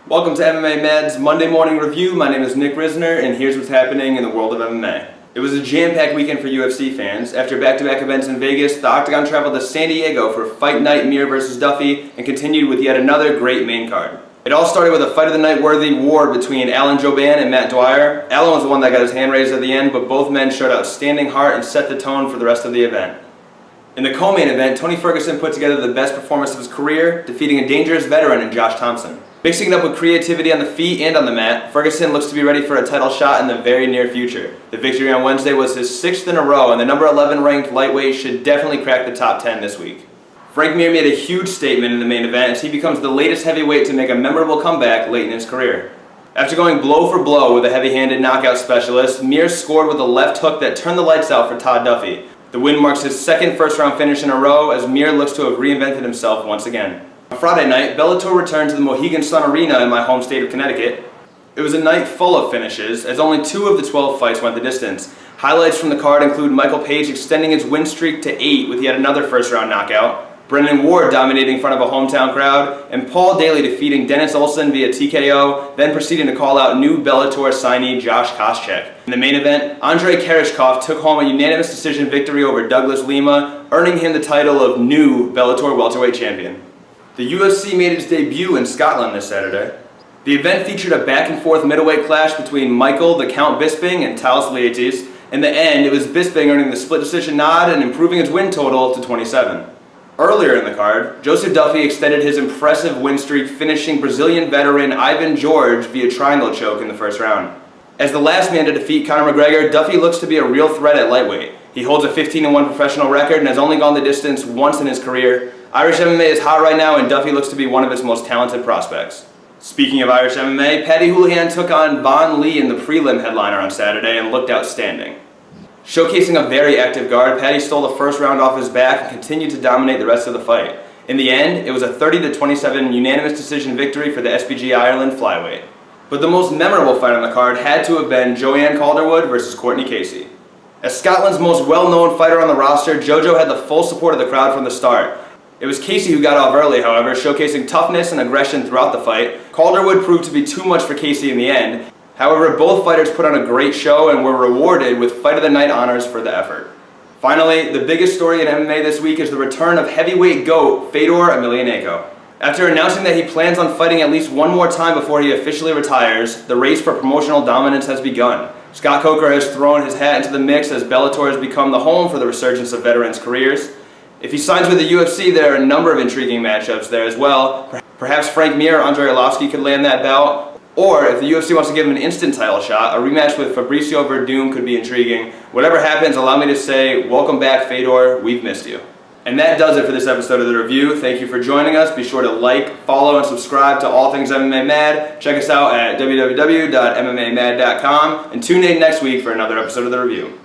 Welcome to MMA Mad's Monday Morning Review. My name is Nick Rizner, and here's what's happening in the world of MMA. It was a jam-packed weekend for UFC fans. After back-to-back events in Vegas, the Octagon traveled to San Diego for Fight Night Mir vs. Duffy and continued with yet another great main card. It all started with a fight of the night worthy war between Alan Jouban and Matt Dwyer. Alan was the one that got his hand raised at the end, but both men showed outstanding heart and set the tone for the rest of the event. In the co-main event, Tony Ferguson put together the best performance of his career, defeating a dangerous veteran in Josh Thompson. Mixing it up with creativity on the feet and on the mat, Ferguson looks to be ready for a title shot in the very near future. The victory on Wednesday was his 6th in a row, and the number 11 ranked lightweight should definitely crack the top 10 this week. Frank Mir made a huge statement in the main event as he becomes the latest heavyweight to make a memorable comeback late in his career. After going blow for blow with a heavy-handed knockout specialist, Mir scored with a left hook that turned the lights out for Todd Duffy. The win marks his second first-round finish in a row as Mir looks to have reinvented himself once again. On Friday night, Bellator returned to the Mohegan Sun Arena in my home state of Connecticut. It was a night full of finishes, as only 2 of the 12 fights went the distance. Highlights from the card include Michael Page extending his win streak to 8 with yet another first-round knockout, Brendan Ward dominating in front of a hometown crowd, and Paul Daly defeating Dennis Olsen via TKO, then proceeding to call out new Bellator signee Josh Koscheck. In the main event, Andrei Karashkov took home a unanimous decision victory over Douglas Lima, earning him the title of new Bellator welterweight champion. The UFC made its debut in Scotland this Saturday. The event featured a back-and-forth middleweight clash between Michael the Count Bisping and Talis Liatis. In the end, it was Bisping earning the split decision nod and improving his win total to 27. Earlier in the card, Joseph Duffy extended his impressive win streak, finishing Brazilian veteran Ivan George via triangle choke in the first round. As the last man to defeat Conor McGregor, Duffy looks to be a real threat at lightweight. He holds a 15-1 professional record and has only gone the distance once in his career. Irish MMA is hot right now, and Duffy looks to be one of its most talented prospects. Speaking of Irish MMA, Paddy Houlihan took on Von Lee in the prelim headliner on Saturday and looked outstanding. Showcasing a very active guard, Paddy stole the first round off his back and continued to dominate the rest of the fight. In the end, it was a 30-27 unanimous decision victory for the SBG Ireland flyweight. But the most memorable fight on the card had to have been Joanne Calderwood versus Courtney Casey. As Scotland's most well-known fighter on the roster, JoJo had the full support of the crowd from the start. It was Casey who got off early, however, showcasing toughness and aggression throughout the fight. Calderwood proved to be too much for Casey in the end. However, both fighters put on a great show and were rewarded with Fight of the Night honors for the effort. Finally, the biggest story in MMA this week is the return of heavyweight GOAT Fedor Emelianenko. After announcing that he plans on fighting at least one more time before he officially retires, the race for promotional dominance has begun. Scott Coker has thrown his hat into the mix as Bellator has become the home for the resurgence of veterans' careers. If he signs with the UFC, there are a number of intriguing matchups there as well. Perhaps Frank Mir or Andrei Arlovski could land that bout. Or if the UFC wants to give him an instant title shot, a rematch with Fabricio Verdum could be intriguing. Whatever happens, allow me to say, welcome back, Fedor. We've missed you. And that does it for this episode of The Review. Thank you for joining us. Be sure to like, follow, and subscribe to all things MMA Mad. Check us out at www.mmamad.com and tune in next week for another episode of The Review.